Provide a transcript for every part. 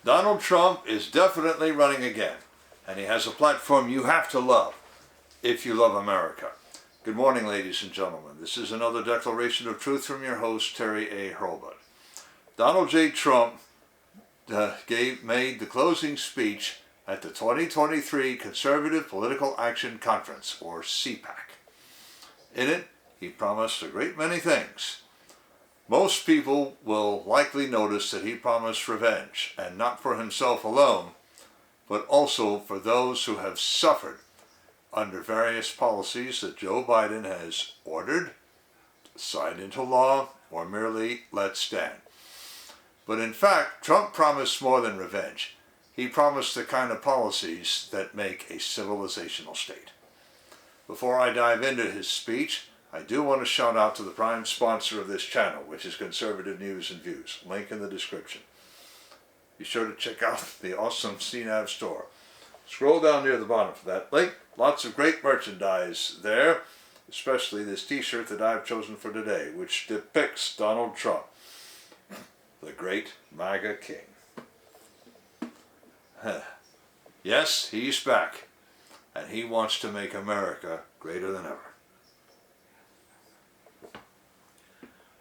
Donald Trump is definitely running again, and he has a platform you have to love if you love America. Good morning, ladies and gentlemen. This is another declaration of truth from your host, Terry A. Hurlbut. Donald J. Trump made the closing speech at the 2023 Conservative Political Action Conference, or CPAC. In it, he promised a great many things. Most people will likely notice that he promised revenge, and not for himself alone, but also for those who have suffered under various policies that Joe Biden has ordered, signed into law, or merely let stand. But in fact, Trump promised more than revenge. He promised the kind of policies that make a civilizational state. Before I dive into his speech, I do want to shout out to the prime sponsor of this channel, which is Conservative News and Views. Link in the description. Be sure to check out the awesome CNAV Store. Scroll down near the bottom for that link. Lots of great merchandise there, especially this t-shirt that I've chosen for today, which depicts Donald Trump, the great MAGA king. Yes, he's back, and he wants to make America greater than ever.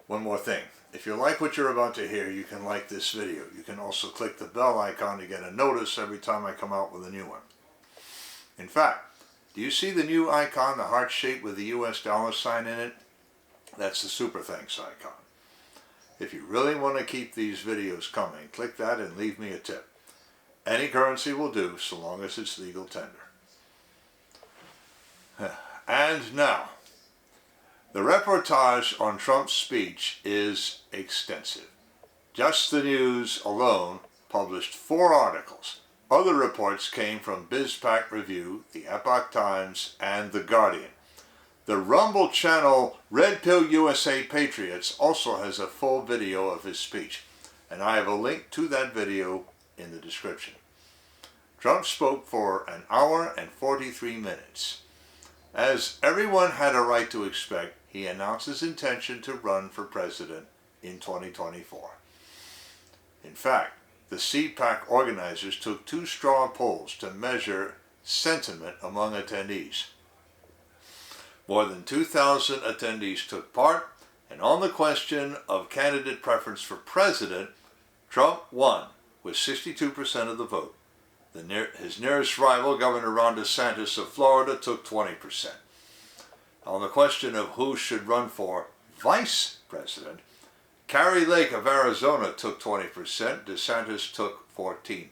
One more thing. If you like what you're about to hear, you can like this video. You can also click the bell icon to get a notice every time I come out with a new one. In fact, do you see the new icon, the heart shape with the US dollar sign in it? That's the super thanks icon. If you really want to keep these videos coming, click that and leave me a tip. Any currency will do, so long as it's legal tender. And now, the reportage on Trump's speech is extensive. Just the News alone published 4 articles. Other reports came from BizPac Review, the Epoch Times, and The Guardian. The Rumble channel Red Pill USA Patriots also has a full video of his speech, and I have a link to that video in the description. Trump spoke for an hour and 43 minutes. As everyone had a right to expect, he announced his intention to run for president in 2024. In fact, the CPAC organizers took 2 straw polls to measure sentiment among attendees. More than 2,000 attendees took part, and on the question of candidate preference for president, Trump won with 62% of the vote. His nearest rival, Governor Ron DeSantis of Florida, took 20%. On the question of who should run for vice president, Kari Lake of Arizona took 20%, DeSantis took 14%.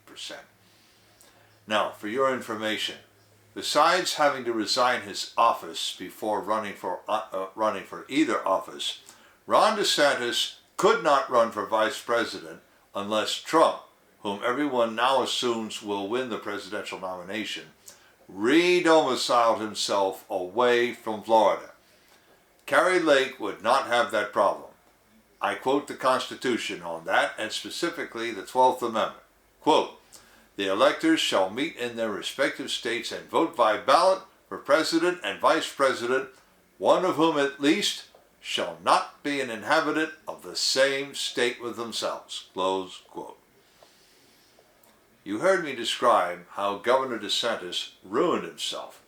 Now, for your information, besides having to resign his office before running for either office, Ron DeSantis could not run for vice president unless Trump, whom everyone now assumes will win the presidential nomination, re-domiciled himself away from Florida. Kari Lake would not have that problem. I quote the Constitution on that, and specifically the 12th Amendment. Quote, "The electors shall meet in their respective states and vote by ballot for president and vice president, one of whom at least shall not be an inhabitant of the same state with themselves." Close quote. You heard me describe how Governor DeSantis ruined himself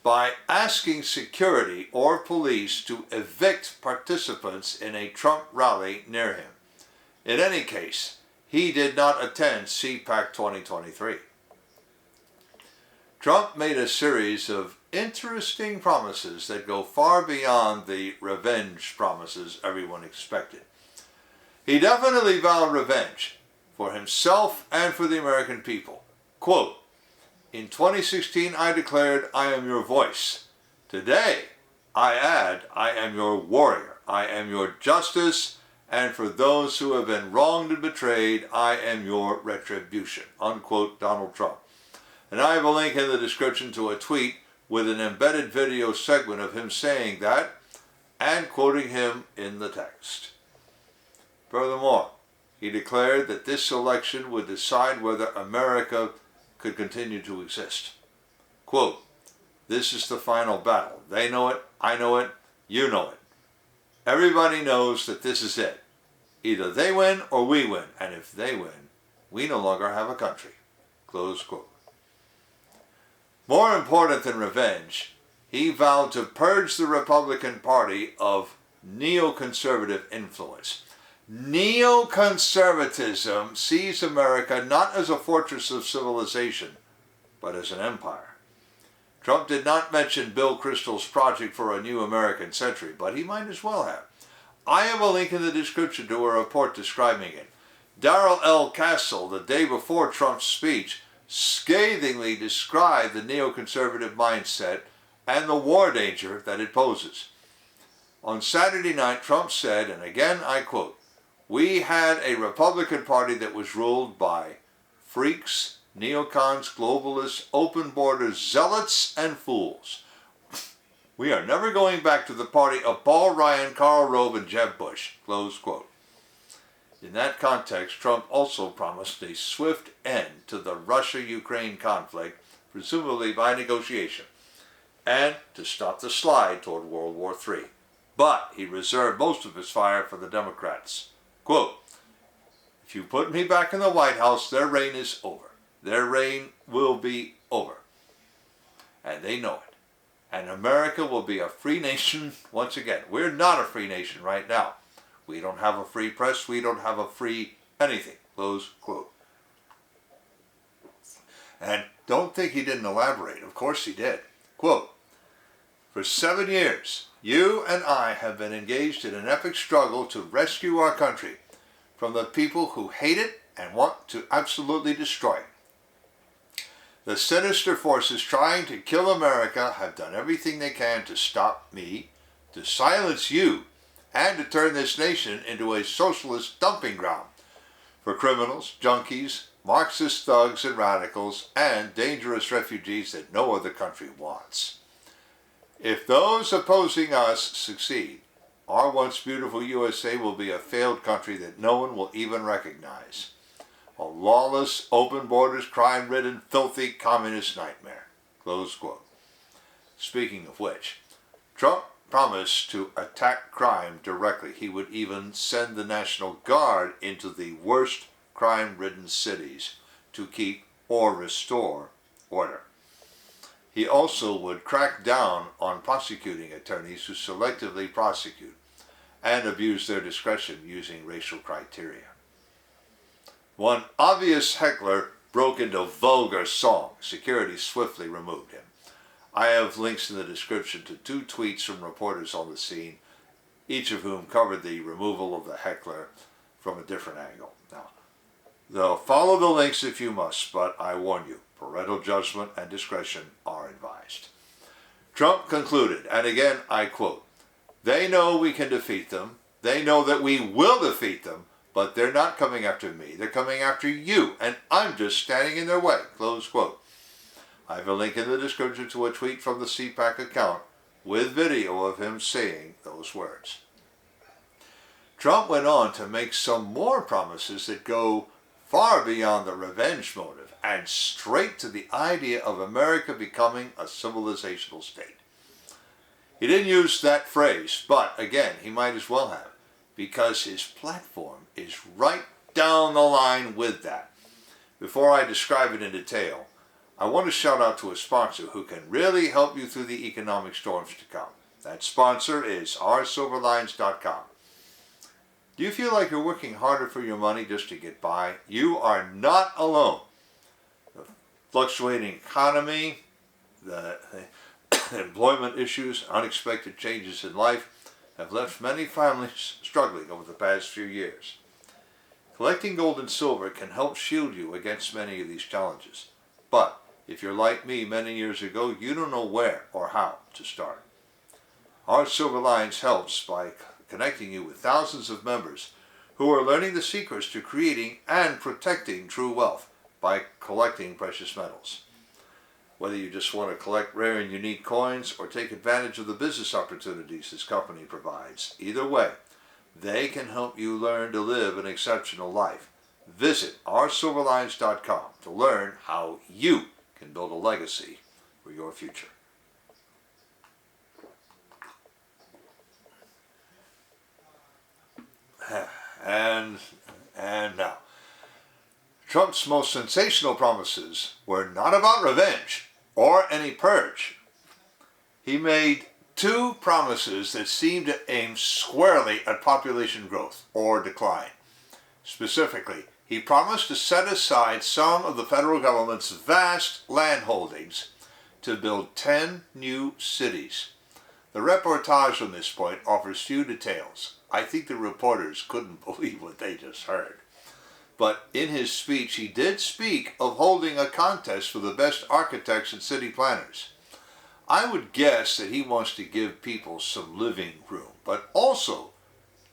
by asking security or police to evict participants in a Trump rally near him. In any case, he did not attend CPAC 2023. Trump made a series of interesting promises that go far beyond the revenge promises everyone expected. He definitely vowed revenge for himself and for the American people. Quote, "In 2016 I declared, 'I am your voice.' Today I add, 'I am your warrior. I am your justice. And for those who have been wronged and betrayed, I am your retribution.'" Unquote, Donald Trump. And I have a link in the description to a tweet with an embedded video segment of him saying that and quoting him in the text. Furthermore, he declared that this election would decide whether America could continue to exist. Quote, "This is the final battle. They know it, I know it, you know it. Everybody knows that this is it. Either they win or we win, and if they win, we no longer have a country. Close quote. More important than revenge, he vowed to purge the Republican Party of neoconservative influence. Neoconservatism sees America not as a fortress of civilization, but as an empire. Trump did not mention Bill Kristol's project for a new American century, but he might as well have. I have a link in the description to a report describing it. Darrell L. Castle, the day before Trump's speech, scathingly described the neoconservative mindset and the war danger that it poses. On Saturday night, Trump said, and again I quote, "We had a Republican Party that was ruled by freaks, neocons, globalists, open borders, zealots, and fools. We are never going back to the party of Paul Ryan, Karl Rove, and Jeb Bush." Close quote. In that context, Trump also promised a swift end to the Russia-Ukraine conflict, presumably by negotiation, and to stop the slide toward World War III. But he reserved most of his fire for the Democrats. Quote, "If you put me back in the White House, their reign is over. Their reign will be over. And they know it. And America will be a free nation once again." We're not a free nation right now. We don't have a free press. We don't have a free anything. Close quote. And don't think he didn't elaborate. Of course he did. Quote, "For 7 years, you and I have been engaged in an epic struggle to rescue our country from the people who hate it and want to absolutely destroy it. The sinister forces trying to kill America have done everything they can to stop me, to silence you, and to turn this nation into a socialist dumping ground for criminals, junkies, Marxist thugs and radicals, and dangerous refugees that no other country wants. If those opposing us succeed, our once beautiful USA will be a failed country that no one will even recognize. A lawless, open borders, crime-ridden, filthy communist nightmare." Close quote. Speaking of which, Trump promised to attack crime directly. He would even send the National Guard into the worst crime-ridden cities to keep or restore order. He also would crack down on prosecuting attorneys who selectively prosecute and abuse their discretion using racial criteria. One obvious heckler broke into vulgar song. Security swiftly removed him. I have links in the description to 2 tweets from reporters on the scene, each of whom covered the removal of the heckler from a different angle. Now, though follow the links if you must, but I warn you, parental judgment and discretion are advised. Trump concluded, and again I quote, "They know we can defeat them. They know that we will defeat them, but they're not coming after me. They're coming after you, and I'm just standing in their way." Close quote. I have a link in the description to a tweet from the CPAC account with video of him saying those words. Trump went on to make some more promises that go far beyond the revenge motive and straight to the idea of America becoming a civilizational state. He didn't use that phrase, but again, he might as well have, because his platform is right down the line with that. Before I describe it in detail, I want to shout out to a sponsor who can really help you through the economic storms to come. That sponsor is oursilverlines.com. Do you feel like you're working harder for your money just to get by? You are not alone. The fluctuating economy, the employment issues, unexpected changes in life have left many families struggling over the past few years. Collecting gold and silver can help shield you against many of these challenges. But if you're like me many years ago, you don't know where or how to start. Our Silver Lines helps by connecting you with thousands of members who are learning the secrets to creating and protecting true wealth by collecting precious metals. Whether you just want to collect rare and unique coins or take advantage of the business opportunities this company provides, either way, they can help you learn to live an exceptional life. Visit oursilverlines.com to learn how you can build a legacy for your future. And now, Trump's most sensational promises were not about revenge or any purge. He made two promises that seemed to aim squarely at population growth or decline. Specifically, he promised to set aside some of the federal government's vast land holdings to build 10 new cities. The reportage on this point offers few details. I think the reporters couldn't believe what they just heard. But in his speech, he did speak of holding a contest for the best architects and city planners. I would guess that he wants to give people some living room, but also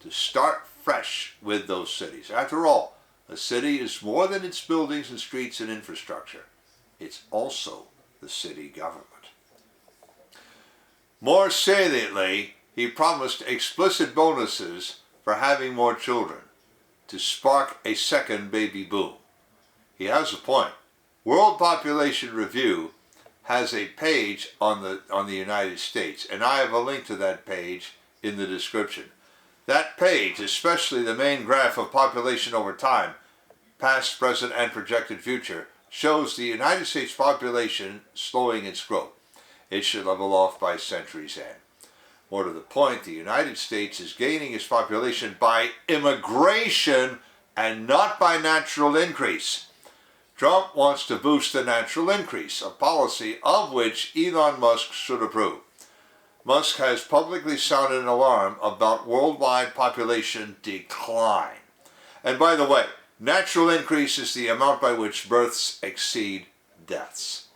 to start fresh with those cities. After all, a city is more than its buildings and streets and infrastructure. It's also the city government. More saliently, he promised explicit bonuses for having more children to spark a second baby boom. He has a point. World Population Review has a page on the United States, and I have a link to that page in the description. That page, especially the main graph of population over time, past, present, and projected future, shows the United States population slowing its growth. It should level off by century's end. More to the point, the United States is gaining its population by immigration and not by natural increase. Trump wants to boost the natural increase, a policy of which Elon Musk should approve. Musk has publicly sounded an alarm about worldwide population decline. And by the way, natural increase is the amount by which births exceed deaths.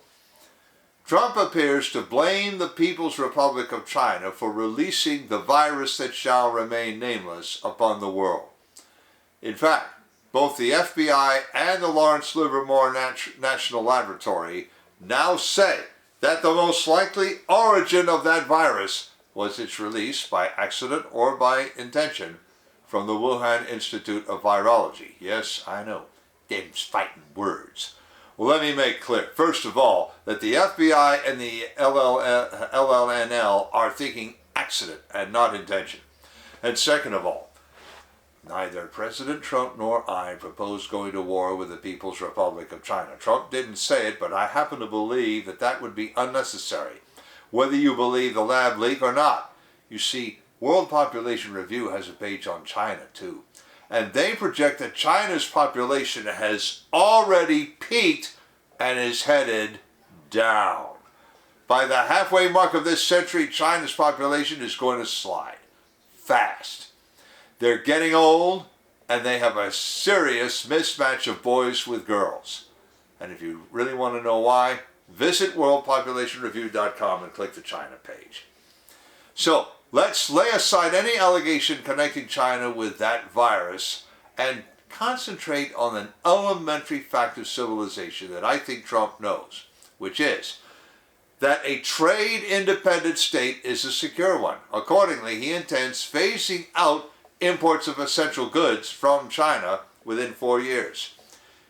Trump appears to blame the People's Republic of China for releasing the virus that shall remain nameless upon the world. In fact, both the FBI and the Lawrence Livermore National Laboratory now say that the most likely origin of that virus was its release by accident or by intention from the Wuhan Institute of Virology. Yes, I know, them's fighting words. Well, let me make clear, first of all, that the FBI and the LLNL are thinking accident and not intention. And second of all, neither President Trump nor I propose going to war with the People's Republic of China. Trump didn't say it, but I happen to believe that that would be unnecessary, whether you believe the lab leak or not. You see, World Population Review has a page on China, too. And they project that China's population has already peaked and is headed down. By the halfway mark of this century, China's population is going to slide fast. They're getting old, and they have a serious mismatch of boys with girls. And if you really want to know why, visit worldpopulationreview.com and click the China page. So, let's lay aside any allegation connecting China with that virus and concentrate on an elementary fact of civilization that I think Trump knows, which is that a trade-independent state is a secure one. Accordingly, he intends phasing out imports of essential goods from China within 4 years.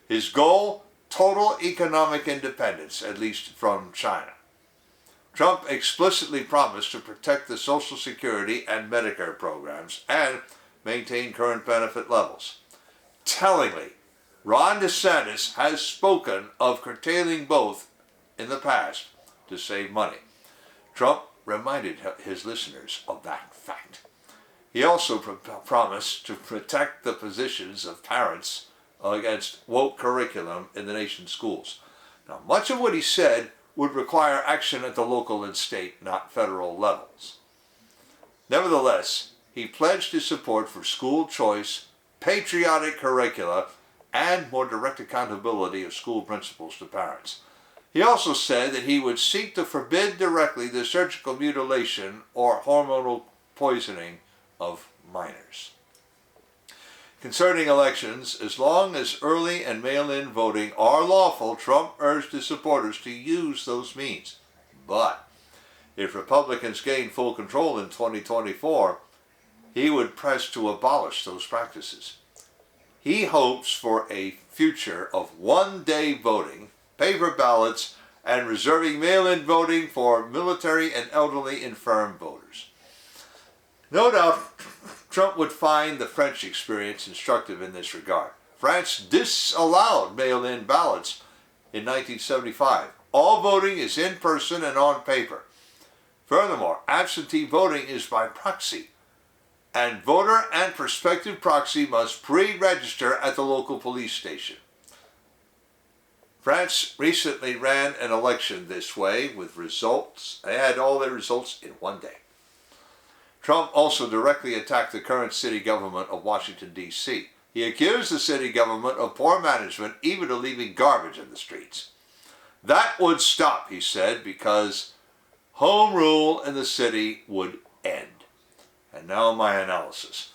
His goal, total economic independence, at least from China. Trump explicitly promised to protect the Social Security and Medicare programs and maintain current benefit levels. Tellingly, Ron DeSantis has spoken of curtailing both in the past to save money. Trump reminded his listeners of that fact. He also promised to protect the positions of parents against woke curriculum in the nation's schools. Now, much of what he said would require action at the local and state, not federal levels. Nevertheless, he pledged his support for school choice, patriotic curricula, and more direct accountability of school principals to parents. He also said that he would seek to forbid directly the surgical mutilation or hormonal poisoning of minors. Concerning elections, as long as early and mail-in voting are lawful, Trump urged his supporters to use those means. But if Republicans gain full control in 2024, he would press to abolish those practices. He hopes for a future of one-day voting, paper ballots, and reserving mail-in voting for military and elderly infirm voters. No doubt, Trump would find the French experience instructive in this regard. France disallowed mail-in ballots in 1975. All voting is in person and on paper. Furthermore, absentee voting is by proxy, and voter and prospective proxy must pre-register at the local police station. France recently ran an election this way with results. They had all their results in one day. Trump also directly attacked the current city government of Washington, D.C. He accused the city government of poor management, even to leaving garbage in the streets. That would stop, he said, because home rule in the city would end. And now my analysis.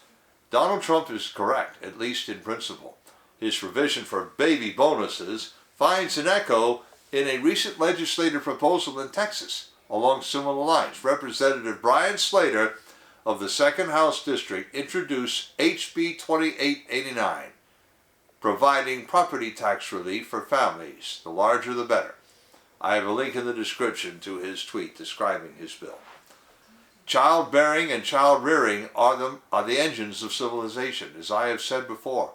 Donald Trump is correct, at least in principle. His provision for baby bonuses finds an echo in a recent legislative proposal in Texas along similar lines. Representative Brian Slater of the 2nd House District introduced HB 2889, providing property tax relief for families. The larger the better. I have a link in the description to his tweet describing his bill. Childbearing and child rearing are the engines of civilization, as I have said before.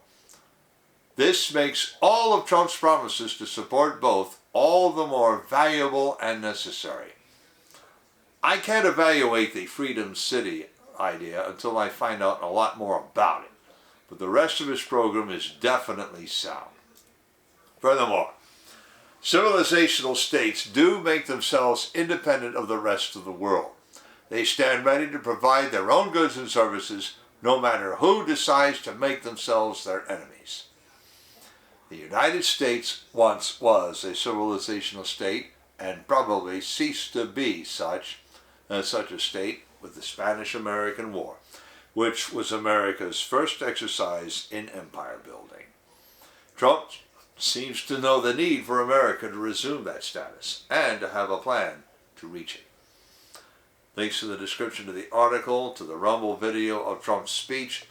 This makes all of Trump's promises to support both all the more valuable and necessary. I can't evaluate the Freedom City idea until I find out a lot more about it, but the rest of his program is definitely sound. Furthermore, civilizational states do make themselves independent of the rest of the world. They stand ready to provide their own goods and services, no matter who decides to make themselves their enemies. The United States once was a civilizational state, and probably ceased to be such a state with the Spanish-American War, which was America's first exercise in empire building. Trump seems to know the need for America to resume that status and to have a plan to reach it. Links in the description to the article, to the Rumble video of Trump's speech,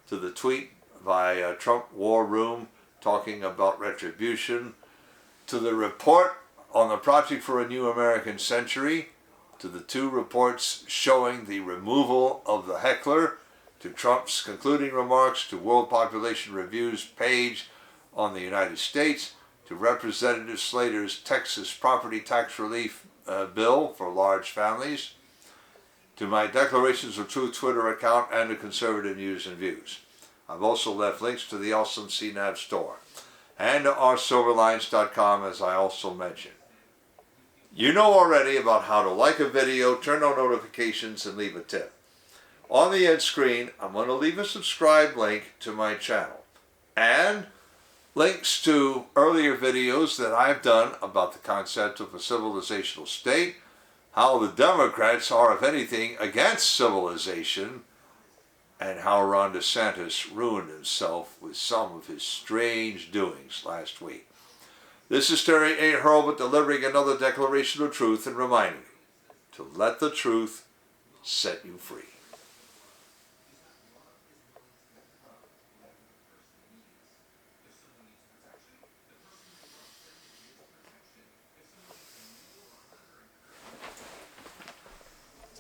to the tweet by Trump War Room talking about retribution, to the report on the Project for a New American Century, to the 2 reports showing the removal of the heckler, to Trump's concluding remarks, to World Population Review's page on the United States, to Representative Slater's Texas property tax relief bill for large families, to my Declarations of Truth Twitter account and to Conservative News and Views. I've also left links to the awesome CNAV Store and to oursilverlines.com, as I also mentioned. You know already about how to like a video, turn on notifications, and leave a tip. On the end screen, I'm going to leave a subscribe link to my channel and links to earlier videos that I've done about the concept of a civilizational state, how the Democrats are, if anything, against civilization, and how Ron DeSantis ruined himself with some of his strange doings last week. This is Terry A. Hurlbut delivering another declaration of truth and reminding you to let the truth set you free.